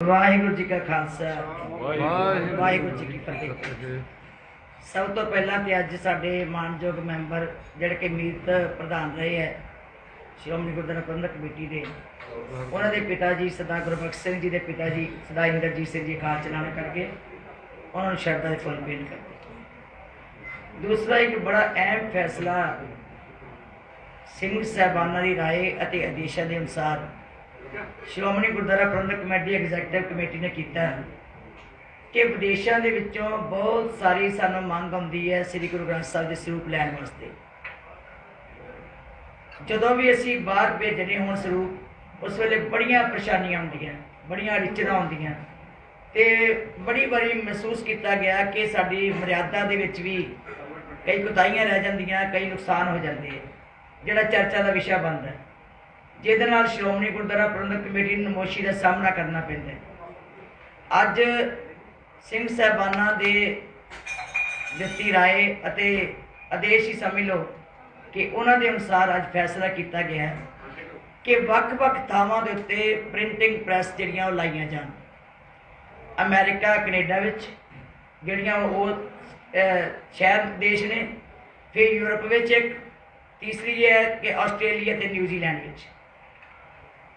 वाहिगुरू जी का खालसा वाहिगुरू जी की फतेह। सब तो पहला तो अज साडे मानयोग मैंबर जिहड़े कि मीत प्रधान रहे है श्रोमणी गुरुद्वारा प्रबंधक कमेटी के, उन्होंने पिता जी सरदार गुरबख्श सिंह जी के पिता जी सरदार इंद्रजीत सिंह जी अकाल चलाना करके उन्होंने शरदा के फुल भेंट करते। दूसरा एक बड़ा अहम फैसला सिंह साहबाना की राय और आदेशों के अनुसार श्रोमणी गुरुद्वारा प्रबंधक कमेटी एग्जैक्टिव कमेटी ने किया कि विदेशों के विचों बहुत सारी सानू मंग आती है श्री गुरु ग्रंथ साहब के स्वरूप लैन वास्ते। जदों भी असी बाहर भेजने हों स्वरूप उस वेले बड़ियां परेशानियां आउंदियां, बड़ियां रिचना आउंदियां ते बड़ी बारी महसूस किया गया कि साडी मर्यादा दे विच भी कई कोताहियां रह जांदियां, कई नुकसान हो जाते हैं, जिहड़ा चर्चा का विषय बनता है, जिहदे नाल श्रोमणी गुरुद्वारा प्रबंधक कमेटी नूं नमोशी का सामना करना पैंदा है। अज सिंह साहबाना दे दित्ती राय अते आदेश ही समझ लो कि उन्होंने अनुसार अज फैसला किया गया है कि वक्-वक् थावां दे उत्ते प्रिंटिंग प्रैस जिहड़ियां लाइयां जाण। अमेरिका कनेडा विच जिहड़ियां वो शहर देश ने, फिर यूरोप विच एक, तीसरी है कि आस्ट्रेलिया ते न्यूजीलैंड विच।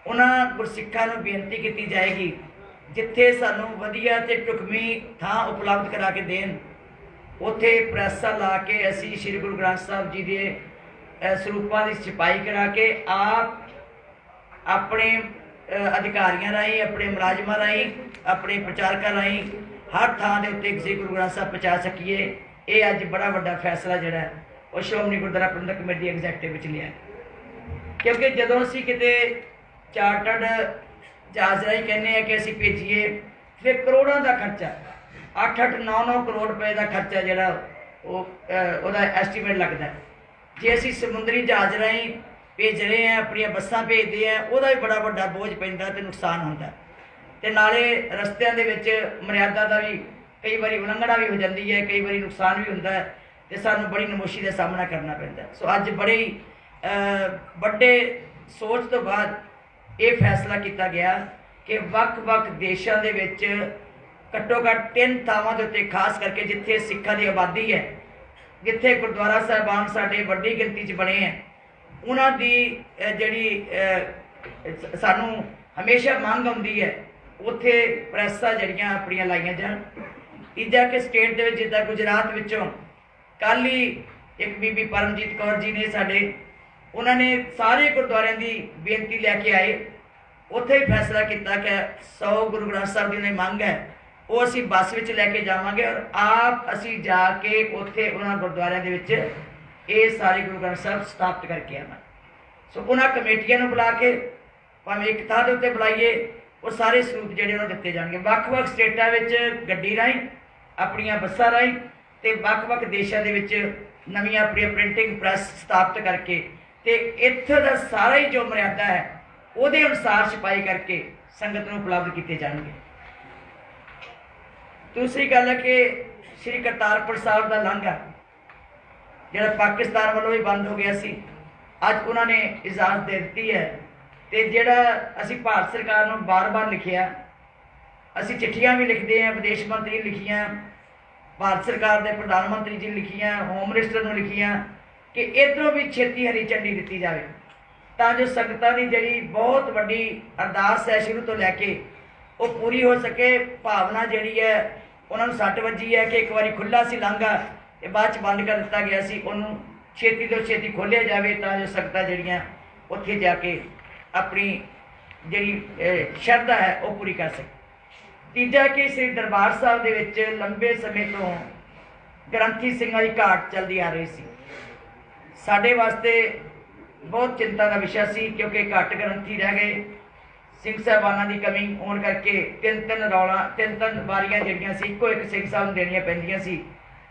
उन्हां गुरसिखां नूं बेनती की जाएगी जिथे सानू वधिया ते ढुकवीं थां उपलब्ध करा के देन, उत्थे प्रैसां ला के असी श्री गुरु ग्रंथ साहब जी के स्वरूपां की छपाई करा के आप अपने अधिकारियों राही, अपने मुलाजमां राही, अपने प्रचारकां राही हर थां दे उत्ते श्री गुरु ग्रंथ साहब पहुँचा सकीए। ये अज बड़ा वड्डा फैसला जिहड़ा है वो श्रोमणी गुरुद्वारा प्रबंधक कमेटी एग्जैक्टिव विच लिया, क्योंकि जदों असीं किते चार्टर्ड जहाज राही कहने हैं कि असीं भेजीए, फिर करोड़ों का खर्चा, 8-8, 9-9 करोड़ रुपए का खर्चा जिहड़ा उहदा एस्टीमेट लगता है। जे असीं समुद्री जहाज राही भेज रहे हैं, अपनियां बसां भेजते हैं, उहदा भी बड़ा वड्डा बोझ पैंदा ते नुकसान हुंदा ते नाले रस्तियां दे विच मर्यादा का भी कई बारी उलंघना भी हो जाती है, कई बारी नुकसान भी हुंदा है ते सानूं बड़ी नमोशी का सामना करना पैंदा। सो अज बड़े ही बड़े सोच तो बाद ये फैसला किया गया कि वक्-वक् देशों के विच घट्टो घट्ट 3 थावां दे उत्ते खास करके जिथे सिखां की आबादी है, जिथे गुरुद्वारा साहिबान साडे वड्डी गिनती च बने हैं, उन्हां दी जिहड़ी सानू हमेशा मंग आउंदी है उत्थे प्रैसां जिहड़ियां अपणियां लाइयां जाण। तीजा कि स्टेट दे विच जिद्दां गुजरात विचों कल ही एक बीबी परमजीत कौर जी ने साडे, उन्होंने सारे गुरुद्वारों की बेनती लैके आए, उत्थे ही फैसला किया कि 100 गुरु ग्रंथ साहब की मंग है वो असी बस में लैके जावांगे और आप असी जाके उत्थे उन्होंने गुरुद्वारों के ये सारे गुरु ग्रंथ साहब स्थापित करके आना। सो उन्होंने कमेटियां नूं बुला के भावें एक थां दे उत्ते बुलाइए, वो सारे स्वरूप जिहड़े उन्होंने दिते जाणगे वक्-वक् स्टेटां विच गड्डी राहीं, अपनियां बसां राहीं ते वक्-वक् देशों के विच नवीं अपनी प्रिंटिंग प्रैस स्थापित करके ते इत्थे दा सारा ही जो मर्यादा है उहदे अनुसार छपाई करके संगत नूं उपलब्ध किए जाएंगे। दूसरी गल है कि श्री करतारपुर साहब का लांघा जिहड़ा पाकिस्तान वालों भी बंद हो गया सी, अज उन्होंने इजाज़त दे दी है ते जिहड़ा असी भारत सरकार नूं बार-बार लिखिया, असी चिट्ठियां भी लिखते हैं, विदेश मंत्री लिखियां, भारत सरकार के प्रधानमंत्री जी लिखियां, होम मिनिस्टर नूं लिखियां कि इधरों भी छेती हरी झंडी दी जाए तां जो संगतां दी जिहड़ी बहुत वड्डी अरदास है शुरू तो लैके वो पूरी हो सके। भावना जिहड़ी है उन्होंने सट वजी है कि एक बार खुला सी लांघा ते बाद बंद कर दिता गया सी, उन्होंने छेती तो छेती खोलिया जाए तां जो संगतां जिहड़ियां उत्थे जाके अपनी जिहड़ी शरधा है वो पूरी कर सके। तीजा कि श्री दरबार साहब दे विच लंबे समय तो ग्रंथी सिंघां दी घाट चलती आ रही सी, साडे वास्ते बहुत चिंता का विषय सी, क्योंकि घट ग्रंथी रह गए, सिंह साहबाना की कमी होने करके 3-3 वारियां जिहड़ियां सी इक्को एक सिंह साहब नूं देणियां पैंदियां सी।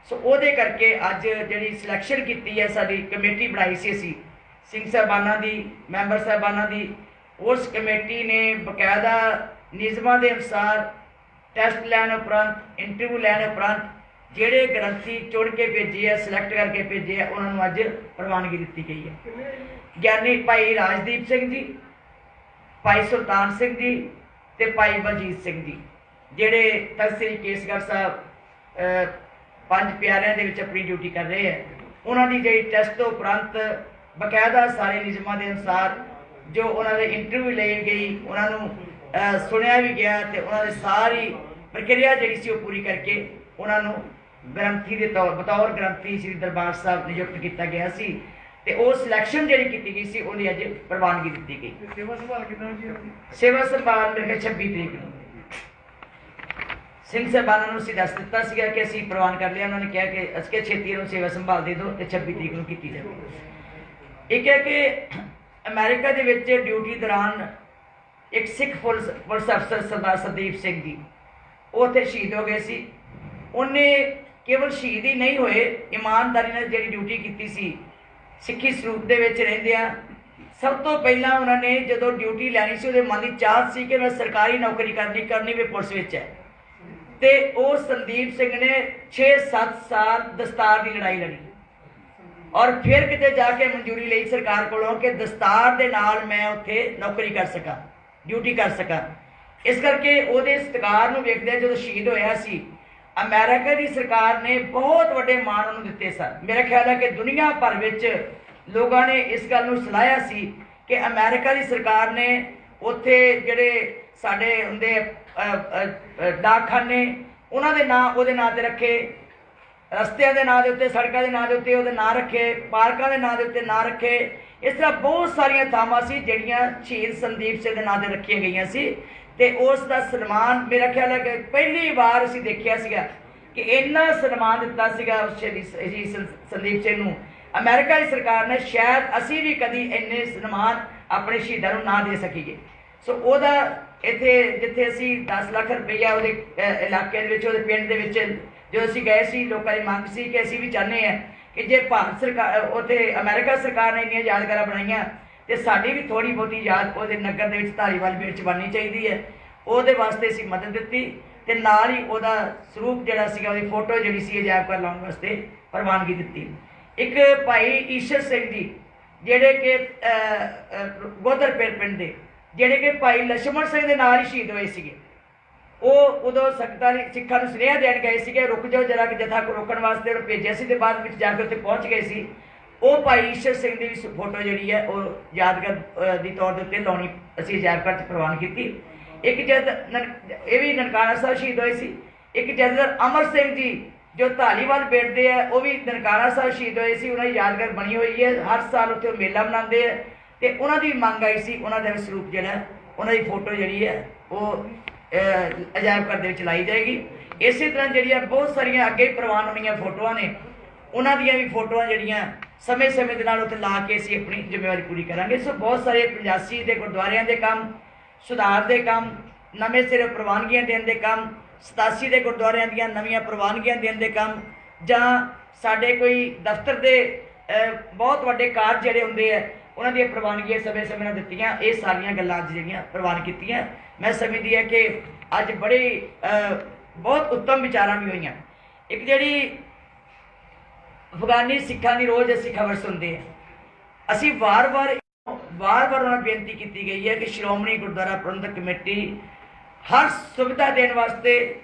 सो उहदे करके अज जिहड़ी सिलैक्शन की है साडी कमेटी बनाई सी असीं सिंह साहबाना की, मैंबर साहबाना की, उस कमेटी ने बकायदा नियमां के अनुसार टैसट लैन उपरंत इंटरव्यू लैन उपरंत जिहड़े ग्रंथी चुन के भेजे है, सिलैक्ट करके भेजे है, उन्होंने अज प्रवानगी दी गई है। ज्ञानी भाई राजदीप सिंह जी, भाई सुल्तान सिंह जी ਤੇ ਭਾਈ ਬਲਜੀਤ ਸਿੰਘ ਜੀ, ਜਿਹੜੇ ਤਖਤ ਸ੍ਰੀ ਕੇਸਗੜ੍ਹ ਸਾਹਿਬ ਪੰਜ ਪਿਆਰਿਆਂ ਦੇ ਵਿੱਚ ਆਪਣੀ ਡਿਊਟੀ ਕਰ ਰਹੇ ਹੈ। ਉਹਨਾਂ ਦੀ ਜਿਹੜੀ ਟੈਸਟ ਤੋਂ ਉਪਰੰਤ ਬਕਾਇਦਾ ਸਾਰੇ ਨਿਯਮਾਂ ਦੇ ਅਨੁਸਾਰ ਜੋ ਉਹਨਾਂ ਦੇ ਇੰਟਰਵਿਊ ਲਈ ਗਈ, ਉਹਨਾਂ ਨੂੰ ਸੁਣਿਆ ਵੀ ਗਿਆ ਤੇ ਉਹਨਾਂ ਦੀ ਸਾਰੀ ਪ੍ਰਕਿਰਿਆ ਜਿਹੜੀ ਸੀ ਉਹ ਪੂਰੀ ਕਰਕੇ ਉਹਨਾਂ ਨੂੰ ਗ੍ਰੰਥੀ ਦੇ ਬਤੌਰ ਗ੍ਰੰਥੀ ਸ੍ਰੀ ਦਰਬਾਰ ਸਾਹਿਬ ਨਿਯੁਕਤ ਕੀਤਾ ਗਿਆ ਸੀ ਤੇ ਉਹ ਸਿਲੈਕਸ਼ਨ ਜਿਹੜੀ ਕੀਤੀ ਗਈ ਸੀ ਉਹਦੀ ਅੱਜ ਪ੍ਰਵਾਨਗੀ ਦਿੱਤੀ ਗਈ। ਸੇਵਾ ਸੰਭਾਲ ਕਿਦਾਂ ਜੀ ਆਪਣੀ? ਸੇਵਾ ਸੰਭਾਲ ਮੇਰੇ 26 ਤਰੀਕ ਨੂੰ ਸਿੰਘ ਸਾਹਿਬਾਨਾਂ ਨੂੰ ਅਸੀਂ ਦੱਸ ਦਿੱਤਾ ਸੀਗਾ ਕਿ ਅਸੀਂ ਪ੍ਰਵਾਨ ਕਰ ਲਿਆ। ਉਹਨਾਂ ਨੇ ਕਿਹਾ ਕਿ ਅਸੀਂ ਛੇਤੀ ਨੂੰ ਸੇਵਾ ਸੰਭਾਲ ਦੇ ਦਿਓ ਤੇ 26 ਤਰੀਕ ਨੂੰ ਕੀਤੀ ਜਾਵੇ। ਇੱਕ ਹੈ ਕਿ ਅਮਰੀਕਾ ਦੇ ਵਿੱਚ ਡਿਊਟੀ ਦੌਰਾਨ ਇੱਕ ਸਿੱਖ ਪੁਲਿਸ ਅਫਸਰ ਸਰਦਾਰ ਸਰਦੀਪ ਸਿੰਘ ਜੀ ਉਹ ਉੱਥੇ ਸ਼ਹੀਦ ਹੋ ਗਏ ਸੀ। ਉਹਨੇ ਕੇਵਲ ਸ਼ਹੀਦ ਹੀ ਨਹੀਂ ਹੋਏ, ਇਮਾਨਦਾਰੀ ਨਾਲ ਜਿਹੜੀ ਡਿਊਟੀ ਕੀਤੀ ਸੀ ਸਿੱਖੀ ਸਰੂਪ ਦੇ ਵਿੱਚ ਰਹਿੰਦਿਆਂ। ਸਭ ਤੋਂ ਪਹਿਲਾਂ ਉਹਨਾਂ ਨੇ ਜਦੋਂ ਡਿਊਟੀ ਲੈਣੀ ਸੀ ਉਹਦੇ ਮਨ ਦੀ ਚਾਹਤ ਸੀ ਕਿ ਮੈਂ ਸਰਕਾਰੀ ਨੌਕਰੀ ਕਰਨੀ ਵੀ ਪੁਲਿਸ ਵਿੱਚ ਹੈ ਤੇ ਉਹ ਸੰਦੀਪ ਸਿੰਘ ਨੇ 6-7 ਸਾਲ ਦਸਤਾਰ ਦੀ ਲੜਾਈ ਲੜੀ ਔਰ ਫਿਰ ਕਿਤੇ ਜਾ ਕੇ ਮਨਜ਼ੂਰੀ ਲਈ ਸਰਕਾਰ ਕੋਲੋਂ ਕਿ ਦਸਤਾਰ ਦੇ ਨਾਲ ਮੈਂ ਉੱਥੇ ਨੌਕਰੀ ਕਰ ਸਕਾਂ, ਡਿਊਟੀ ਕਰ ਸਕਾਂ। ਇਸ ਕਰਕੇ ਉਹਦੇ ਸਤਿਕਾਰ ਨੂੰ ਵੇਖਦੇ ਜਦੋਂ ਸ਼ਹੀਦ ਹੋਇਆ ਸੀ ਅਮਰੀਕਾ ਦੀ ਸਰਕਾਰ ਨੇ ਬਹੁਤ ਵੱਡੇ ਮਾਣ ਉਹਨੂੰ ਦਿੱਤੇ ਸਨ। ਮੇਰਾ ਖਿਆਲ ਹੈ ਕਿ ਦੁਨੀਆ ਭਰ ਵਿੱਚ ਲੋਕਾਂ ਨੇ ਇਸ ਗੱਲ ਨੂੰ ਸਲਾਹਿਆ ਸੀ ਕਿ ਅਮਰੀਕਾ ਦੀ ਸਰਕਾਰ ਨੇ ਉੱਥੇ ਜਿਹੜੇ ਸਾਡੇ ਹੁੰਦੇ ਡਾਕਖਾਨੇ ਉਹਨਾਂ ਦੇ ਨਾਂ ਉਹਦੇ ਨਾਂ 'ਤੇ ਰੱਖੇ, ਰਸਤਿਆਂ ਦੇ ਨਾਂ ਦੇ ਉੱਤੇ, ਸੜਕਾਂ ਦੇ ਨਾਂ ਦੇ ਉੱਤੇ ਉਹਦੇ ਨਾਂ ਰੱਖੇ, ਪਾਰਕਾਂ ਦੇ ਨਾਂ ਦੇ ਉੱਤੇ ਨਾਂ ਰੱਖੇ। ਇਸ ਤਰ੍ਹਾਂ ਬਹੁਤ ਸਾਰੀਆਂ ਥਾਵਾਂ ਸੀ ਜਿਹੜੀਆਂ ਸ਼ਹੀਦ ਸੰਦੀਪ ਸਿੰਘ ਦੇ ਨਾਂ 'ਤੇ ਰੱਖੀਆਂ ਗਈਆਂ ਸੀ ਤੇ ਉਸ ਦਾ ਸਨਮਾਨ ਮੇਰਾ ਖਿਆਲ ਹੈ ਕਿ ਪਹਿਲੀ ਵਾਰ ਅਸੀਂ ਦੇਖਿਆ ਸੀਗਾ ਕਿ ਇੰਨਾ ਸਨਮਾਨ ਦਿੱਤਾ ਸੀਗਾ ਉਸ ਸ਼ਹੀਦ ਸੰਦੀਪ ਸਿੰਘ ਨੂੰ ਅਮਰੀਕਾ ਦੀ ਸਰਕਾਰ ਨੇ। ਸ਼ਾਇਦ ਅਸੀਂ ਵੀ ਕਦੀ ਇੰਨੇ ਸਨਮਾਨ ਆਪਣੇ ਸ਼ਹੀਦਾਂ ਨੂੰ ਨਾ ਦੇ ਸਕੀਏ। ਸੋ ਉਹਦਾ ਇੱਥੇ ਜਿੱਥੇ ਅਸੀਂ 10 ਲੱਖ ਰੁਪਈਆ ਉਹਦੇ ਇਲਾਕੇ ਦੇ ਵਿੱਚ, ਉਹਦੇ ਪਿੰਡ ਦੇ ਵਿੱਚ ਜਦੋਂ ਅਸੀਂ ਗਏ ਸੀ, ਲੋਕਾਂ ਦੀ ਮੰਗ ਸੀ ਕਿ ਅਸੀਂ ਵੀ ਚਾਹੁੰਦੇ ਹਾਂ ਕਿ ਜੇ ਭਾਰਤ ਸਰਕਾਰ ਉੱਥੇ ਅਮਰੀਕਾ ਸਰਕਾਰ ਨੇ ਇੰਨੀਆਂ ਯਾਦਗਾਰਾਂ ਬਣਾਈਆਂ ਤੇ ਸਾਡੀ ਵੀ ਥੋੜ੍ਹੀ ਬਹੁਤੀ ਯਾਦ ਉਹਦੇ ਨਗਰ ਦੇ ਵਿੱਚ ਧਾਰੀਵਾਲ ਵਿੱਚ ਬਣਨੀ ਚਾਹੀਦੀ ਹੈ। ਉਹਦੇ ਵਾਸਤੇ ਅਸੀਂ ਮਦਦ ਦਿੱਤੀ ਤੇ ਨਾਲ ਹੀ ਉਹਦਾ ਸਰੂਪ ਜਿਹੜਾ ਸੀਗਾ, ਉਹਦੀ ਫੋਟੋ ਜਿਹੜੀ ਸੀ ਅਜਾਇਬ ਘਰ ਲਾਉਣ ਵਾਸਤੇ ਪ੍ਰਵਾਨਗੀ ਦਿੱਤੀ। ਇੱਕ ਭਾਈ ਈਸ਼ਰ ਸਿੰਘ ਜੀ ਜਿਹੜੇ ਕਿ ਗੋਦਰਪੇਟ ਪਿੰਡ ਦੇ, ਜਿਹੜੇ ਕਿ ਭਾਈ ਲਛਮਣ ਸਿੰਘ ਦੇ ਨਾਲ ਹੀ ਸ਼ਹੀਦ ਹੋਏ ਸੀਗੇ, ਉਹ ਉਦੋਂ ਸਿੱਖਾਂ ਨੂੰ ਸੁਨੇਹਾ ਦੇਣ ਗਏ ਸੀਗੇ ਰੁਕ ਜਾਓ ਜਰਾ ਕਿ ਜਥਾ ਕੋ ਰੋਕਣ ਵਾਸਤੇ ਉਹਨੂੰ ਭੇਜਿਆ ਸੀ ਤੇ ਬਾਅਦ ਵਿੱਚ ਜਾ ਕੇ ਉੱਥੇ ਪਹੁੰਚ ਗਏ ਸੀ। ਉਹ ਭਾਈ ਈਸ਼ਰ ਸਿੰਘ ਦੀ ਵੀ ਫੋਟੋ ਜਿਹੜੀ ਹੈ ਉਹ ਯਾਦਗਾਰ ਦੀ ਤੌਰ ਦੇ ਉੱਤੇ ਲਾਉਣੀ ਅਸੀਂ ਅਜਾਇਬ ਘਰ 'ਚ ਪ੍ਰਵਾਨ ਕੀਤੀ। ਇੱਕ ਜਦ ਇਹ ਵੀ ਨਨਕਾਣਾ ਸਾਹਿਬ ਸ਼ਹੀਦ ਹੋਏ ਸੀ। ਇੱਕ ਜਥੇਦਾਰ ਅਮਰ ਸਿੰਘ ਜੀ ਜੋ ਧਾਲੀਵਾਲ ਪਿੰਡ ਦੇ ਹੈ ਉਹ ਵੀ ਨਨਕਾਣਾ ਸਾਹਿਬ ਸ਼ਹੀਦ ਹੋਏ ਸੀ। ਉਹਨਾਂ ਦੀ ਯਾਦਗਾਰ ਬਣੀ ਹੋਈ ਹੈ, ਹਰ ਸਾਲ ਉੱਥੇ ਉਹ ਮੇਲਾ ਮਨਾਉਂਦੇ ਹੈ ਤੇ ਉਹਨਾਂ ਦੀ ਮੰਗ ਆਈ ਸੀ ਉਹਨਾਂ ਦਾ ਸਰੂਪ ਜਿਹੜਾ ਉਹਨਾਂ ਦੀ ਫੋਟੋ ਜਿਹੜੀ ਹੈ ਉਹ ਅਜਾਇਬ ਘਰ ਦੇ ਵਿੱਚ ਲਾਈ ਜਾਏਗੀ। ਇਸੇ ਤਰ੍ਹਾਂ ਜਿਹੜੀਆਂ ਬਹੁਤ ਸਾਰੀਆਂ ਅੱਗੇ ਪ੍ਰਵਾਨ ਹੋਈਆਂ ਫੋਟੋਆਂ ਨੇ ਉਹਨਾਂ ਦੀਆਂ ਵੀ ਫੋਟੋਆਂ ਜਿਹੜੀਆਂ ਸਮੇਂ ਦੇ ਨਾਲ ਉੱਥੇ ਲਾ ਕੇ ਅਸੀਂ ਆਪਣੀ ਜ਼ਿੰਮੇਵਾਰੀ ਪੂਰੀ ਕਰਾਂਗੇ। ਸੋ ਬਹੁਤ ਸਾਰੇ 85 ਦੇ ਗੁਰਦੁਆਰਿਆਂ ਦੇ ਕੰਮ, ਸੁਧਾਰ ਦੇ ਕੰਮ, ਨਵੇਂ ਸਿਰੇ ਪ੍ਰਵਾਨਗੀਆਂ ਦੇਣ ਦੇ ਕੰਮ, 87 ਦੇ ਗੁਰਦੁਆਰਿਆਂ ਦੀਆਂ ਨਵੀਆਂ ਪ੍ਰਵਾਨਗੀਆਂ ਦੇਣ ਦੇ ਕੰਮ, ਜਾਂ ਸਾਡੇ ਕੋਈ ਦਫ਼ਤਰ ਦੇ ਬਹੁਤ ਵੱਡੇ ਕਾਰਜ ਜਿਹੜੇ ਹੁੰਦੇ ਆ ਉਹਨਾਂ ਦੀਆਂ ਪ੍ਰਵਾਨਗੀਆਂ ਸਮੇਂ ਨਾਲ ਦਿੱਤੀਆਂ। ਇਹ ਸਾਰੀਆਂ ਗੱਲਾਂ ਅੱਜ ਜਿਹੜੀਆਂ ਪ੍ਰਵਾਨ ਕੀਤੀਆਂ। ਮੈਂ ਸਮਝਦੀ ਹੈ ਕਿ ਅੱਜ ਬਹੁਤ ਉੱਤਮ ਵਿਚਾਰਾਂ ਵੀ ਹੋਈਆਂ। ਇੱਕ ਜਿਹੜੀ ਅਫਗਾਨੀ ਸਿੱਖਾਂ ਦੀ ਰੋਜ਼ ਅਸੀਂ ਖਬਰ ਸੁਣਦੇ ਹਾਂ, ਅਸੀਂ ਵਾਰ-ਵਾਰ ਉਹਨਾਂ ਨੂੰ ਬੇਨਤੀ ਕੀਤੀ ਗਈ ਹੈ ਕਿ ਸ਼੍ਰੋਮਣੀ ਗੁਰਦੁਆਰਾ ਪ੍ਰਬੰਧਕ ਕਮੇਟੀ ਹਰ ਸੁਵਿਧਾ ਦੇਣ ਵਾਸਤੇ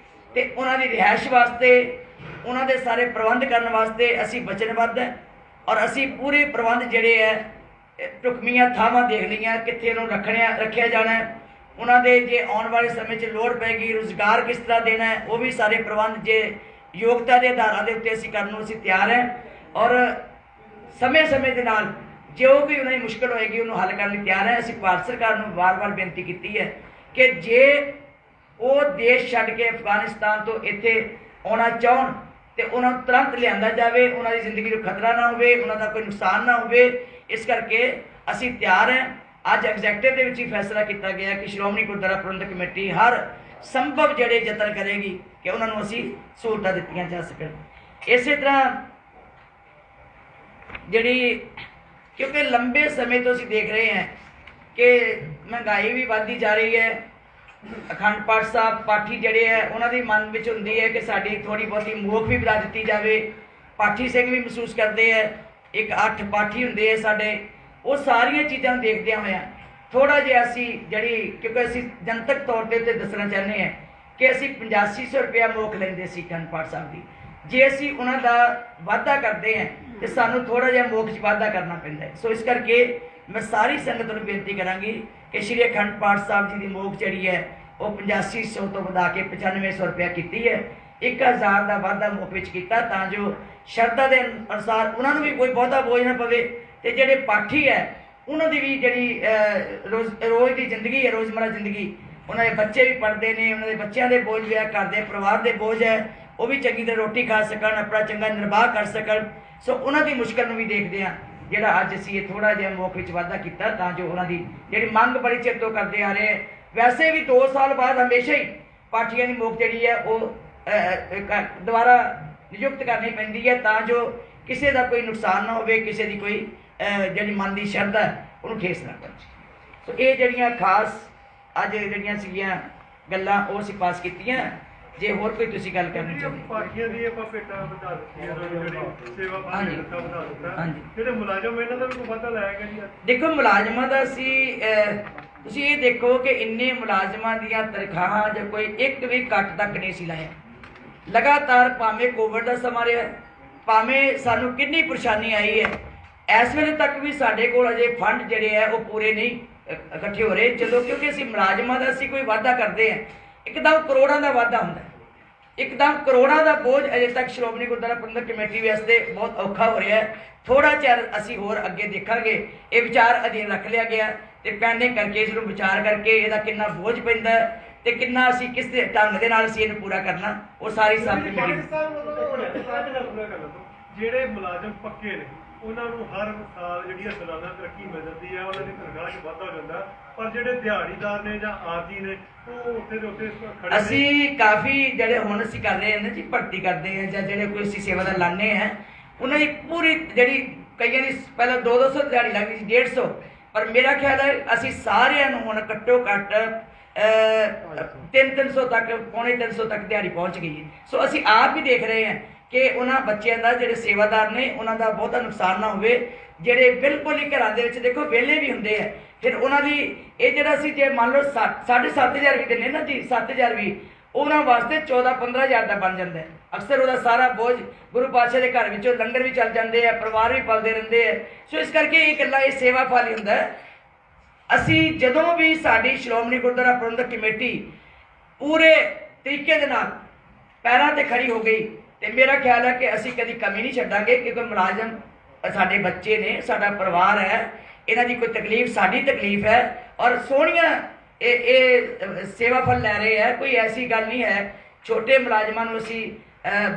ਤੇ ਉਹਨਾਂ ਦੀ ਰਿਹਾਇਸ਼ ਵਾਸਤੇ, ਉਹਨਾਂ ਦੇ ਸਾਰੇ ਪ੍ਰਬੰਧ ਕਰਨ ਵਾਸਤੇ ਅਸੀਂ ਵਚਨਬੱਧ ਹੈ ਔਰ ਅਸੀਂ ਪੂਰੇ ਪ੍ਰਬੰਧ ਜਿਹੜੇ ਹੈ ਢੁਕਵੀਆਂ ਥਾਵਾਂ ਦੇਖ ਲਈਆਂ ਕਿੱਥੇ ਉਹਨੂੰ ਰੱਖਿਆ ਜਾਣਾ ਹੈ। ਉਹਨਾਂ ਦੇ ਜੇ ਆਉਣ ਵਾਲੇ ਸਮੇਂ 'ਚ ਲੋੜ ਪੈਗੀ ਰੁਜ਼ਗਾਰ ਕਿਸ ਤਰ੍ਹਾਂ ਦੇਣਾ ਹੈ, ਉਹ ਵੀ ਸਾਰੇ ਪ੍ਰਬੰਧ ਜੇ ਯੋਗਤਾ ਦੇ ਆਧਾਰਾਂ ਦੇ ਉੱਤੇ ਅਸੀਂ ਕਰਨ ਨੂੰ ਅਸੀਂ ਤਿਆਰ ਹੈ ਔਰ ਸਮੇਂ ਦੇ ਨਾਲ ਜੋ ਵੀ ਉਹਨਾਂ ਦੀ ਮੁਸ਼ਕਲ ਹੋਏਗੀ ਉਹਨੂੰ ਹੱਲ ਕਰਨ ਲਈ ਤਿਆਰ ਹੈ। ਅਸੀਂ ਭਾਰਤ ਸਰਕਾਰ ਨੂੰ ਵਾਰ-ਵਾਰ ਬੇਨਤੀ ਕੀਤੀ ਹੈ ਕਿ ਜੇ ਉਹ ਦੇਸ਼ ਛੱਡ ਕੇ ਅਫਗਾਨਿਸਤਾਨ ਤੋਂ ਇੱਥੇ ਆਉਣਾ ਚਾਹੁਣ ਤੇ ਉਹਨਾਂ ਨੂੰ ਤੁਰੰਤ ਲਿਆਂਦਾ ਜਾਵੇ, ਉਹਨਾਂ ਦੀ ਜ਼ਿੰਦਗੀ ਨੂੰ ਖਤਰਾ ਨਾ ਹੋਵੇ, ਉਹਨਾਂ ਦਾ ਕੋਈ ਨੁਕਸਾਨ ਨਾ ਹੋਵੇ। ਇਸ ਕਰਕੇ ਅਸੀਂ ਤਿਆਰ ਹਾਂ। ਅੱਜ ਐਗਜ਼ੈਕਟਿਵ ਦੇ ਵਿੱਚ ਹੀ ਫੈਸਲਾ ਕੀਤਾ ਗਿਆ ਕਿ ਸ਼੍ਰੋਮਣੀ ਗੁਰਦੁਆਰਾ ਪ੍ਰਬੰਧਕ ਕਮੇਟੀ ਹਰ ਸੰਭਵ ਜਿਹੜੇ ਯਤਨ ਕਰੇਗੀ ਕਿ ਉਹਨਾਂ ਨੂੰ ਅਸੀਂ ਸਹੂਲਤਾਂ ਦਿੱਤੀਆਂ ਜਾ ਸਕਣ। ਇਸੇ ਤਰ੍ਹਾਂ ਜਿਹੜੀ ਕਿਉਂਕਿ ਲੰਬੇ ਸਮੇਂ ਤੋਂ ਅਸੀਂ ਦੇਖ ਰਹੇ ਹਾਂ ਕਿ ਮਹਿੰਗਾਈ ਵੀ ਵੱਧਦੀ ਜਾ ਰਹੀ ਹੈ। ਅਖੰਡ ਪਾਠ ਸਾਹਿਬ ਪਾਠੀ ਜਿਹੜੇ ਹੈ ਉਹਨਾਂ ਦੀ ਮਨ ਵਿੱਚ ਹੁੰਦੀ ਹੈ ਕਿ ਸਾਡੀ ਥੋੜ੍ਹੀ ਬਹੁਤੀ ਮੋਖ ਵੀ ਵਧਾ ਦਿੱਤੀ ਜਾਵੇ। ਪਾਠੀ ਸਿੰਘ ਵੀ ਮਹਿਸੂਸ ਕਰਦੇ ਹੈ, ਇੱਕ 8 ਪਾਠੀ ਹੁੰਦੇ ਹੈ ਸਾਡੇ। ਉਹ ਸਾਰੀਆਂ ਚੀਜ਼ਾਂ ਨੂੰ ਦੇਖਦਿਆਂ ਹੋਇਆਂ थोड़ा जिहा असी जिहड़ी क्योंकि असी जनतक तौर पर उत्ते दसना चाहते हैं कि असी 8500 रुपया मोख लेंदे सी अखंड पाठ साहब की। जे असी उन्हां दा वाधा करते हैं तो सानू थोड़ा जिहा मोख 'च वाधा करना पैंदा है। सो इस करके मैं सारी संगत नूं बेनती करांगी कि श्री अखंड पाठ साहब जी की मोख जिहड़ी है वो 8500 तो वधा के 9500 रुपया की है। 1000 का वाधा मुख विच कीता तां जो शरधा के अनुसार उन्होंने भी कोई बहुता बोझ ना पवे ते जिहड़े पाठी है उन्होंने भी जिहड़ी रोज़ की जिंदगी है, रोज़मर्रा जिंदगी, उन्होंने बच्चे भी पढ़ते हैं, उन्होंने बच्चों के बोझ भी है, घर के परिवार के बोझ है, वो भी चंगी तरह रोटी खा सकन, अपना चंगा निर्वाह कर सकन। सो उन्होंने मुश्किल भी देखते हैं जिहड़ा अज असीं ये थोड़ा जिहा मुख विच वाधा कीता तां जो उन्हों की जिहड़ी मंग बड़ी चिर तो करते आ रहे हैं। वैसे भी 2 साल बाद हमेशा ही पाठियां की मुख जिहड़ी है वो दोबारा नियुक्त करनी पैंदी है तां जो किसी का कोई नुकसान ना होवे, किसी की कोई जिहड़ी मन की शरधा उन्होंने ठेस ना पहुंचे। सो ये जिहड़ियां खास अज जिहड़ियां सीगियां गल्लां वो असीं पास कीतियां। जे होर कोई तुसीं गल करनी चाहुंदे पार्टियां दी ਆਪਾਂ ਭੇਟਾਂ ਵਧਾ ਦਿੱਤੀਆਂ ਜਿਹੜੀ ਸੇਵਾ ਭਾਵ ਹਾਂਜੀ। ਦਿੱਤਾ ਵਧਾ ਦਿੱਤਾ ਹਾਂਜੀ। ਜਿਹੜੇ ਮੁਲਾਜ਼ਮ ਇਹਨਾਂ ਦਾ ਵੀ ਕੋਈ ਵਾਧਾ ਲਾਇਆ ਗਿਆ ਜੀ? देखो मुलाजमान का असी तुसीं ये देखो कि इन्ने मुलाजमान दियां तनखाहां जो कोई एक भी घट तक नहीं सी लाया। लगातार भावें कोविड का समा रहा भावें सानू कितनी परेशानी आई है, इस वेले तक भी साडे कोल अजे फंड जिहड़े है वो पूरे नहीं इकट्ठे हो रहे। चलो क्योंकि असीं मुलाजमान का असीं कोई वाधा करते हैं एकदम करोड़ों का वाधा होंदा है, एकदम करोड़ों का बोझ अजे तक श्रोमणी गुरुद्वारा प्रबंधक कमेटी वास्ते बहुत औखा हो रहा है। थोड़ा चिर असी होर अगे देखांगे। ये विचार अधीन रख लिया गया तो पैंडिंग करके इसनूं विचार करके इहदा कितना बोझ पैंदा है ते कितना असी किस ढंग दे नाल असी इहनूं पूरा करना वो सारी साथी मीटिंग ਜਿਹੜੇ ਮੁਲਾਜ਼ਮ ਪੱਕੇ ਨੇ ਉਹਨਾਂ ਨੂੰ ਹਰ ਸਾਲ ਜਿਹੜੀ ਸਾਲਾਨਾ ਤਰੱਕੀ ਮਿਲਦੀ ਹੈ, ਉਹਨਾਂ ਦੀ ਤਨਖਾਹ 'ਚ ਵਾਧਾ ਹੋ ਜਾਂਦਾ। ਪਰ ਜਿਹੜੇ ਦਿਹਾੜੀਦਾਰ ਨੇ ਜਾਂ ਆਰਜੀ ਨੇ ਉਹ ਉੱਥੇ ਦੇ ਉੱਥੇ ਖੜੇ ਨੇ। ਅਸੀਂ ਕਾਫੀ ਜਿਹੜੇ ਹੁਣ ਅਸੀਂ ਕਰ ਰਹੇ ਹਾਂ ਨਾ ਜੀ ਭਰਤੀ ਕਰਦੇ ਹਾਂ ਜਾਂ ਜਿਹੜੇ ਕੋਈ ਅਸੀਂ ਸੇਵਾਦਾਰ ਲਾਉਂਦੇ ਹਾਂ ਉਹਨਾਂ ਦੀ ਪੂਰੀ ਜਿਹੜੀ ਕਈਆਂ ਦੀ ਪਹਿਲਾਂ 200 ਦਿਹਾੜੀ ਲੱਗਦੀ ਸੀ 150, ਪਰ ਮੇਰਾ ਖਿਆਲ ਹੈ ਅਸੀਂ ਸਾਰਿਆਂ ਨੂੰ ਹੁਣ ਘੱਟੋ ਘੱਟ 300 ਤੱਕ ਪੌਣੇ 300 ਤੱਕ ਦਿਹਾੜੀ ਪਹੁੰਚ ਗਈ ਹੈ। ਸੋ ਅਸੀਂ ਆਪ ਵੀ ਦੇਖ ਰਹੇ ਹਾਂ कि उन्होंने बच्चों का जोड़े सेवादार ने उन्होंने बहुता नुकसान ना हो, जोड़े बिल्कुल ही घर के देखो वेले भी होंगे है। फिर उन्होंने ये जोड़ा जे मान लो 7,500 भी देने ना जी 7,000 भी उन्होंने वास्ते 14-15,000 का बन जाता है। अक्सर वह सारा बोझ गुरु पातशाह के घर में लंगर भी चल जाते हैं, परिवार भी पलते रहते हैं। सो इस करके ये गल्ला ये सेवा फल ही होंदा है। असी जदों भी साडी श्रोमणी गुरुद्वारा प्रबंधक कमेटी पूरे तरीके दे नाल पैरां ते खड़ी हो गई तो मेरा ख्याल है कि असी कभी कमी नहीं छड्डांगे, क्योंकि मुलाजम साडे बच्चे ने, साडा परिवार है, इन्हां दी कोई तकलीफ साडी तकलीफ है और सोहणियां सेवा फल लै रहे हैं। कोई ऐसी गल नहीं है। छोटे मुलाजमां नूं असी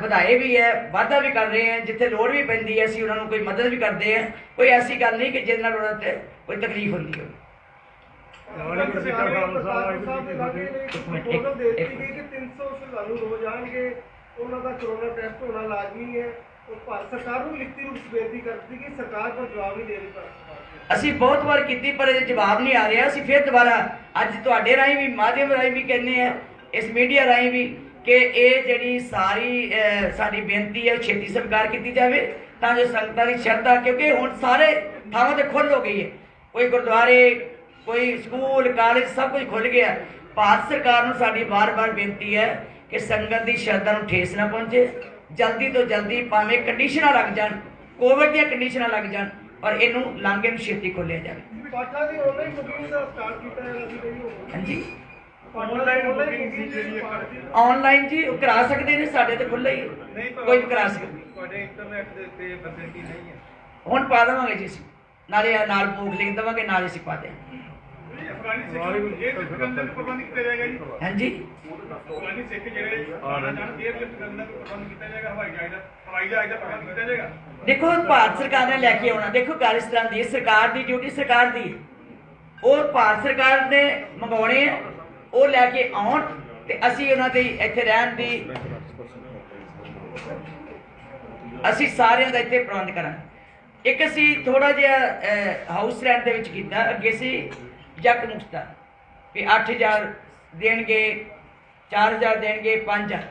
ਵਧਾਏ भी है, वाधा भी कर रहे हैं, जिथे लोड़ भी पैंदी है असी उन्हां नूं कोई मदद भी करते हैं। कोई ऐसी गल नहीं कि जिहदे नाल उन्हां ते कोई तकलीफ हुंदी हो। ਉਹਨਾਂ ਦਾ ਕਰੋਨਾ ਟੈਸਟ ਹੋਣਾ ਲਾਜ਼ਮੀ ਹੈ। ਉਹ ਭਾਰਤ ਸਰਕਾਰ ਨੂੰ ਲਿਖਤੀ ਰੂਪ ਵਿੱਚ ਬੇਨਤੀ ਕਰਦੀ ਕਿ ਸਰਕਾਰ ਕੋਲ ਜਵਾਬ ਨਹੀਂ ਦੇ ਰਹੀ। ਅਸੀਂ ਬਹੁਤ ਵਾਰ ਕੀਤੀ ਪਰ ਇਹ ਜਵਾਬ ਨਹੀਂ ਆ ਰਿਹਾ। ਅਸੀਂ ਫਿਰ ਦੁਬਾਰਾ ਅੱਜ ਤੁਹਾਡੇ ਰਾਹੀਂ ਵੀ ਮਾਧਿਅਮ ਰਾਹੀਂ ਵੀ ਕਹਿੰਦੇ ਆ, ਇਸ ਮੀਡੀਆ ਰਾਹੀਂ ਵੀ ਕਿ ਇਹ ਜਿਹੜੀ ਸਾਰੀ ਸਾਡੀ ਬੇਨਤੀ ਹੈ ਛੇਤੀ ਸਵੀਕਾਰ ਕੀਤੀ ਜਾਵੇ ਤਾਂ ਜੋ ਸੰਗਤਾਂ ਦੀ ਸ਼ਰਧਾ, ਕਿਉਂਕਿ ਹੁਣ ਸਾਰੇ ਥਾਵਾਂ ਤੇ ਖੁੱਲ੍ਹ ਹੋ ਗਈ ਹੈ। ਕੋਈ ਗੁਰਦੁਆਰੇ, ਕੋਈ ਸਕੂਲ, ਕਾਲਜ ਸਭ ਕੁਝ ਖੁੱਲ੍ਹ ਗਿਆ। ਭਾਰਤ ਸਰਕਾਰ ਨੂੰ ਸਾਡੀ ਵਾਰ-ਵਾਰ ਬੇਨਤੀ ਹੈ कि संगत की श्रद्धा में ठेस ना पहुँचे। जल्दी तो जल्दी भावें कंडीशन लग जान, कोविड दी कंडीशन लग जान, पर इनू लांघे में छेती खोलिया जाए। हाँ जी ऑनलाइन जी करा सकते हैं, साढ़े तो खुला ही कोई भी करा सकते। हुण पा देवांगे जी असीं, नाले नाल भोग लिख देवांगे, नाले असीं पा देंगे। हाँ जी देखो भारत सरकार ने लैके आना। देखो गल इस तरह की सरकार की ड्यूटी सरकार की और भारत सरकार ने मंगवाने हैं, वो लैके आउण ते असीं उन्हां दी इत्थे रहण दी असीं सारिਆਂ ਦਾ इत्थे प्रबंध करांगे। एक असीं थोड़ा जिहा हाउस रैंट दे विच कीता, अगे असीं जग मुक्ता भी 8,000 देणगे, 4,000 देणगे, 5,000।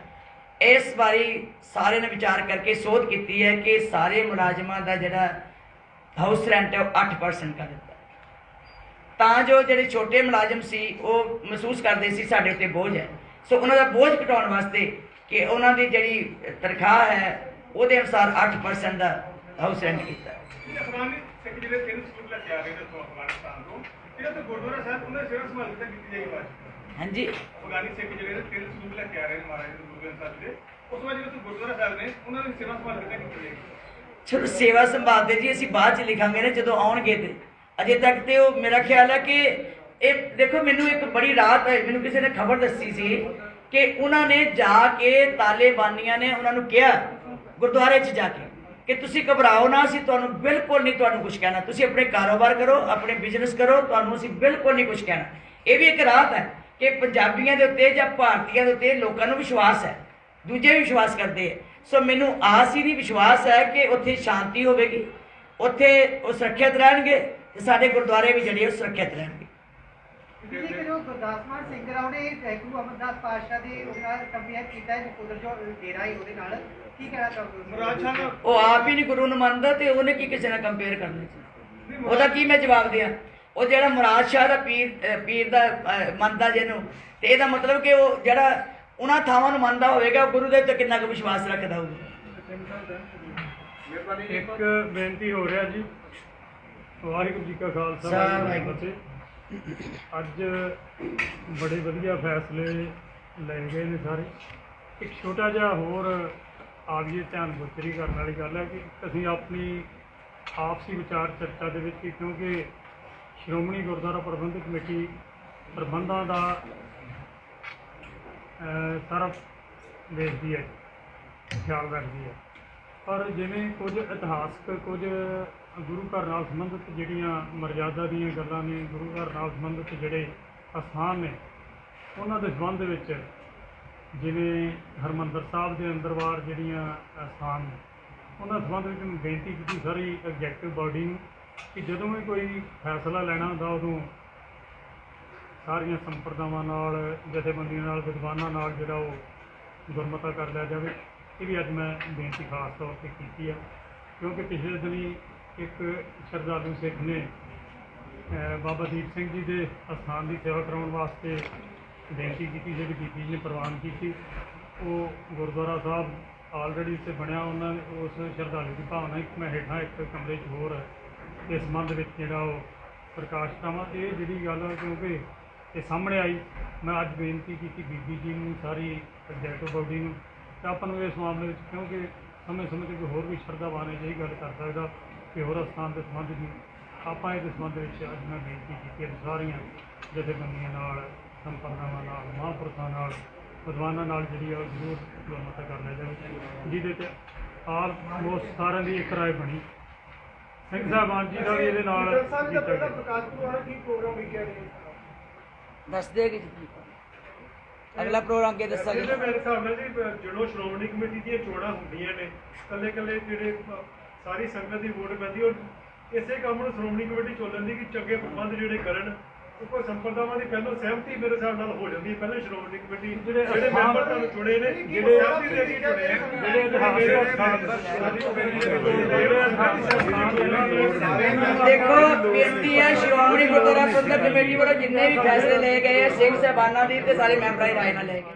इस बारी सारे ने विचार करके सोध की है कि सारे मुलाजमान का जिहड़ा हाउस रेंट है 8% कर दिता ਤਾਂ ਜੋ ਜਿਹੜੇ ਛੋਟੇ ਮੁਲਾਜ਼ਮ ਸੀ ਉਹ ਮਹਿਸੂਸ ਕਰਦੇ ਸੀ ਸਾਡੇ ਉੱਤੇ ਬੋਝ ਹੈ। ਸੋ ਉਹਨਾਂ ਦਾ ਬੋਝ ਘਟਾਉਣ ਵਾਸਤੇ ਕਿ ਉਹਨਾਂ ਦੀ ਜਿਹੜੀ ਤਨਖਾਹ ਹੈ ਉਹਦੇ ਅਨੁਸਾਰ 8% ਦਾ ਹਾਊਸ ਰੈਂਟ ਕੀਤਾ। ਅਫਗਾਨੀ ਸਿੱਖ ਜਿਹੜੇ 3 ਸਕੂਲ ਲੈ ਕੇ ਆ ਰਹੇ ਨੇ ਤੋਂ ਅਫਗਾਨਿਸਤਾਨ ਤੋਂ ਇਹਨਾਂ ਤੇ ਗੁਰਦੁਆਰਾ ਸਾਹਿਬ ਉਹਨਾਂ ਦੀ ਸੇਵਾ ਸੰਭਾਲ ਕਿੱਦਾਂ ਕੀਤੀ ਜਾਏਗੀ ਬਾਅਦ? ਹਾਂਜੀ, ਅਫਗਾਨੀ ਸਿੱਖ ਜਿਹੜੇ ਨੇ 3 ਸਕੂਲ ਲੈ ਕੇ ਆ ਰਹੇ ਨੇ ਮਹਾਰਾਜ ਗੁਰੂ ਗ੍ਰੰਥ ਸਾਹਿਬ ਦੇ, ਉਸ ਤੋਂ ਬਾਅਦ ਜਿਹੜੇ ਗੁਰਦੁਆਰਾ ਸਾਹਿਬ ਨੇ ਉਹਨਾਂ ਦੀ ਸੇਵਾ ਸੰਭਾਲ ਕਿੱਦਾਂ ਕੀਤੀ ਜਾਏਗੀ? ਚਲੋ ਸੇਵਾ ਸੰਭਾਲ ਦੇ ਜੀ ਅਸੀਂ ਬਾਅਦ ਚ ਲਿਖਾਂਗੇ ਨਾ ਜਦੋਂ ਆਉਣਗੇ ਤੇ। ਅਜੇ ਤੱਕ ਤੇ ਉਹ ਮੇਰਾ ਖਿਆਲ ਹੈ ਕਿ ਇਹ ਦੇਖੋ, ਮੈਨੂੰ ਇੱਕ ਬੜੀ ਰਾਹਤ ਹੈ, ਮੈਨੂੰ ਕਿਸੇ ਨੇ ਖਬਰ ਦੱਸੀ ਸੀ ਕਿ ਉਹਨਾਂ ਨੇ ਜਾ ਕੇ ਤਾਲਿਬਾਨੀਆਂ ਨੇ ਉਹਨਾਂ ਨੂੰ ਕਿਹਾ ਗੁਰਦੁਆਰੇ 'ਚ ਜਾ ਕੇ ਕਿ ਤੁਸੀਂ ਘਬਰਾਓ ਨਾ, ਅਸੀਂ ਤੁਹਾਨੂੰ ਬਿਲਕੁਲ ਨਹੀਂ ਤੁਹਾਨੂੰ ਕੁਝ ਕਹਿਣਾ, ਤੁਸੀਂ ਆਪਣੇ ਕਾਰੋਬਾਰ ਕਰੋ, ਆਪਣੇ ਬਿਜ਼ਨਸ ਕਰੋ, ਤੁਹਾਨੂੰ ਅਸੀਂ ਬਿਲਕੁਲ ਨਹੀਂ ਕੁਝ ਕਹਿਣਾ। ਇਹ ਵੀ ਇੱਕ ਰਾਹਤ ਹੈ ਕਿ ਪੰਜਾਬੀਆਂ ਦੇ ਉੱਤੇ ਜਾਂ ਭਾਰਤੀਆਂ ਦੇ ਉੱਤੇ ਲੋਕਾਂ ਨੂੰ ਵਿਸ਼ਵਾਸ ਹੈ, ਦੂਜੇ ਵੀ ਵਿਸ਼ਵਾਸ ਕਰਦੇ ਹੈ। ਸੋ ਮੈਨੂੰ ਆਸ ਹੀ ਨਹੀਂ, ਵਿਸ਼ਵਾਸ ਹੈ ਕਿ ਉੱਥੇ ਸ਼ਾਂਤੀ ਹੋਵੇਗੀ, ਉੱਥੇ ਉਹ ਸੁਰੱਖਿਅਤ ਰਹਿਣਗੇ ਤੇ ਸਾਡੇ ਗੁਰਦੁਆਰੇ ਵੀ ਜਿਹੜੇ ਉਹ ਸੁਰੱਖਿਅਤ ਰਹਿਣਗੇ। ਜੀ ਜਦੋਂ ਗੁਰਦਾਸ ਮਾਨ ਸਿੰਘ ਰਾਓ ਨੇ ਗੁਰੂ ਅਮਰਦਾਸ ਪਾਤਸ਼ਾਹ ਦੇ ਉਹਦੇ ਨਾਲ ਕੰਪੇਅਰ ਕੀਤਾ ਹੈ, ਉਧਰ ਜੋ ਡੇਰਾ ਹੈ ਉਹਦੇ ਨਾਲ, ਕੀ ਕਹਿਣਾ ਚਾਹੋਗੇ? ਮਹਾਰਾਜ ਸਾਹਿਬ ਉਹ ਆਪ ਹੀ ਨਹੀਂ ਗੁਰੂ ਨੂੰ ਮੰਨਦਾ ਤੇ ਉਹਨੇ ਕੀ ਕਿਸੇ ਨਾਲ ਕੰਪੇਅਰ ਕਰਨਾ ਸੀ? ਉਹਦਾ ਕੀ ਮੈਂ ਜਵਾਬ ਦਿਆਂ? ਉਹ ਜਿਹੜਾ ਮੁਰਾਦ ਸ਼ਾਹ ਦਾ ਪੀਰ ਦਾ ਮੰਨਦਾ ਜਿਹਨੂੰ, ਤੇ ਇਹਦਾ ਮਤਲਬ ਕਿ ਉਹ ਜਿਹੜਾ ਉਹਨਾਂ ਥਾਵਾਂ ਨੂੰ ਮੰਨਦਾ ਹੋਵੇਗਾ ਉਹ ਗੁਰੂ ਦੇ ਉੱਤੇ ਕਿੰਨਾ ਕੁ ਵਿਸ਼ਵਾਸ ਰੱਖਦਾ ਹੋਊਗਾ। ਇੱਕ ਬੇਨਤੀ ਹੋ ਰਿਹਾ ਜੀ, ਵਾਹਿਗੁਰੂ ਜੀ ਕਾ ਖਾਲਸਾ ਵਾਹਿਗੁਰੂ ਜੀ ਕੀ ਫਤਿਹ। ਅੱਜ ਬੜੇ ਵਧੀਆ ਫੈਸਲੇ ਲਏ ਗਏ ਨੇ ਸਾਰੇ। ਇੱਕ ਛੋਟਾ ਜਿਹਾ ਹੋਰ ਆਗਏ ਧਿਆਨ ਗੋਚਰੀ ਕਰਨ ਵਾਲੀ ਗੱਲ ਹੈ ਕਿ ਅਸੀਂ ਆਪਣੀ ਆਪਸੀ ਵਿਚਾਰ ਚਰਚਾ ਦੇ ਵਿੱਚ, ਕਿਉਂਕਿ ਸ਼੍ਰੋਮਣੀ ਗੁਰਦੁਆਰਾ ਪ੍ਰਬੰਧਕ ਕਮੇਟੀ ਪ੍ਰਬੰਧਾਂ ਦਾ ਸਾਰਾ ਦੇਖਦੀ ਹੈ, ਖਿਆਲ ਰੱਖਦੀ ਹੈ, ਪਰ ਜਿਵੇਂ ਕੁਝ ਇਤਿਹਾਸਕ, ਕੁਝ ਗੁਰੂ ਘਰ ਨਾਲ ਸੰਬੰਧਿਤ ਜਿਹੜੀਆਂ ਮਰਜ਼ਾਦਾ ਦੀਆਂ ਗੱਲਾਂ ਨੇ, ਗੁਰੂ ਘਰ ਨਾਲ ਸੰਬੰਧਿਤ ਜਿਹੜੇ ਅਸਥਾਨ ਨੇ, ਉਹਨਾਂ ਦੇ ਸੰਬੰਧ ਵਿੱਚ ਜਿਵੇਂ ਹਰਿਮੰਦਰ ਸਾਹਿਬ ਦੇ ਅੰਦਰਵਾਰ ਜਿਹੜੀਆਂ ਅਸਥਾਨ ਨੇ, ਉਹਨਾਂ ਸੰਬੰਧ ਵਿੱਚ ਮੈਂ ਬੇਨਤੀ ਕੀਤੀ ਸਾਰੀ ਐਗਜ਼ੈਕਟਿਵ ਬਾਡੀ ਨੂੰ ਕਿ ਜਦੋਂ ਵੀ ਕੋਈ ਫੈਸਲਾ ਲੈਣਾ ਹੁੰਦਾ ਉਦੋਂ ਸਾਰੀਆਂ ਸੰਪਰਦਾਵਾਂ ਨਾਲ, ਜਥੇਬੰਦੀਆਂ ਨਾਲ, ਵਿਦਵਾਨਾਂ ਨਾਲ ਜਿਹੜਾ ਉਹ ਗੁਰਮਤਾ ਕਰ ਲਿਆ ਜਾਵੇ। ਇਹ ਵੀ ਅੱਜ ਮੈਂ ਬੇਨਤੀ ਖਾਸ ਤੌਰ 'ਤੇ ਕੀਤੀ ਆ, ਕਿਉਂਕਿ ਪਿਛਲੇ ਦਿਨੀ ਇੱਕ ਸ਼ਰਧਾਲੂ ਸਿੱਖ ਨੇ ਬਾਬਾ ਦੀਪ ਸਿੰਘ ਜੀ ਦੇ ਅਸਥਾਨ ਦੀ ਸੇਵਾ ਕਰਾਉਣ ਵਾਸਤੇ ਬੇਨਤੀ ਕੀਤੀ, ਜਿਹੜੀ ਬੀਬੀ ਜੀ ਨੇ ਪ੍ਰਵਾਨ ਕੀਤੀ। ਉਹ ਗੁਰਦੁਆਰਾ ਸਾਹਿਬ ਆਲਰੇਡੀ ਇੱਥੇ ਬਣਿਆ, ਉਹਨਾਂ ਨੇ ਉਸ ਸ਼ਰਧਾਲੂ ਦੀ ਭਾਵਨਾ ਇੱਕ ਮੈਂ ਹੇਠਾਂ ਇੱਕ ਕਮਰੇ 'ਚ ਹੋਰ ਇਸ ਸੰਬੰਧ ਵਿੱਚ ਜਿਹੜਾ ਉਹ ਪ੍ਰਕਾਸ਼ ਕਰਾਵਾਂ। ਇਹ ਜਿਹੜੀ ਗੱਲ ਹੈ ਕਿਉਂਕਿ ਇਹ ਸਾਹਮਣੇ ਆਈ, ਮੈਂ ਅੱਜ ਬੇਨਤੀ ਕੀਤੀ ਬੀਬੀ ਜੀ ਨੂੰ, ਸਾਰੀ ਐਗਜ਼ੈਕਟਿਵ ਬਾਡੀ ਨੂੰ, ਅਤੇ ਆਪਾਂ ਨੂੰ ਇਸ ਮਾਮਲੇ ਵਿੱਚ, ਕਿਉਂਕਿ ਸਮੇਂ ਸਮੇਂ 'ਤੇ ਕੋਈ ਹੋਰ ਵੀ ਸ਼ਰਧਾਵਾਨ ਹੈ ਜਿਹੀ ਗੱਲ ਕਰ ਸਕਦਾ ਕਿ ਹੋਰ ਅਸਥਾਨ ਦੇ ਸੰਬੰਧ ਵਿੱਚ ਆਪਾਂ ਇਹਦੇ ਸੰਬੰਧ ਵਿੱਚ ਅੱਜ ਮੈਂ ਬੇਨਤੀ ਕੀਤੀ ਹੈ ਸਾਰੀਆਂ ਜਥੇਬੰਦੀਆਂ ਨਾਲ, ਸੰਪਰਦਾਵਾਂ ਨਾਲ, ਮਹਾਂਪੁਰਖਾਂ ਨਾਲ, ਵਿਦਵਾਨਾਂ ਨਾਲ ਜਿਹੜੀ ਆ ਉਹ ਜ਼ਰੂਰ ਗੁਰਮਤਾ ਕਰ ਲਿਆ ਜਾਵੇ, ਜਿਹਦੇ 'ਤੇ ਆਲਮੋਸਟ ਸਾਰਿਆਂ ਦੀ ਇੱਕ ਰਾਏ ਬਣੀ। ਸਿੰਘ ਸਾਹਿਬਾਨ ਜੀ ਦਾ ਵੀ ਇਹਦੇ ਨਾਲ ਕੀਤਾ ਗਿਆ। ਦੱਸ ਦੇਗੀ ਅਗਲਾ ਪ੍ਰੋਗਰਾਮ ਕੀ ਦੱਸਾਂਗੇ? ਮੇਰੇ ਹਿਸਾਬ ਨਾਲ ਜੀ ਜਦੋਂ ਸ਼੍ਰੋਮਣੀ ਕਮੇਟੀ ਦੀਆਂ ਚੋਣਾਂ ਹੁੰਦੀਆਂ ਨੇ, ਇਕੱਲੇ ਜਿਹੜੇ ਸਾਰੀ ਸੰਗਤ ਦੀ ਵੋਟ ਪੈਂਦੀ, ਉਹ ਇਸੇ ਕੰਮ ਨੂੰ ਸ਼੍ਰੋਮਣੀ ਕਮੇਟੀ ਚੋਲਣ ਦੀ ਕਿ ਚੰਗੇ ਪ੍ਰਬੰਧ ਜਿਹੜੇ ਕਰਨ, ਕੋਈ ਸੰਪਰਦਾਵਾਂ ਦੀ ਪਹਿਲਾਂ ਸਹਿਮਤੀ ਮੇਰੇ ਹਿਸਾਬ ਨਾਲ ਹੋ ਜਾਂਦੀ ਹੈ। ਪਹਿਲਾਂ ਸ਼੍ਰੋਮਣੀ ਕਮੇਟੀ ਜਿਹੜੇ ਮੈਂਬਰ ਤੁਹਾਨੂੰ ਚੁਣੇ ਨੇ, ਜਿਹੜੇ ਸਹਿਮਤੀ ਦੇ ਕੇ ਚੁਣੇ ਨੇ, ਦੇਖੋ ਬੇਨਤੀ ਹੈ ਸ਼੍ਰੋਮਣੀ ਗੁਰਦੁਆਰਾ ਪ੍ਰਬੰਧਕ ਕਮੇਟੀ ਵੱਲੋਂ ਜਿੰਨੇ ਵੀ ਫੈਸਲੇ ਲਏ ਗਏ ਆ, ਸਿੰਘ ਸਾਹਿਬਾਨਾਂ ਦੀ ਤੇ ਸਾਰੇ ਮੈਂਬਰਾਂ ਦੀ ਰਾਏ ਨਾਲ ਲਏ ਗਏ।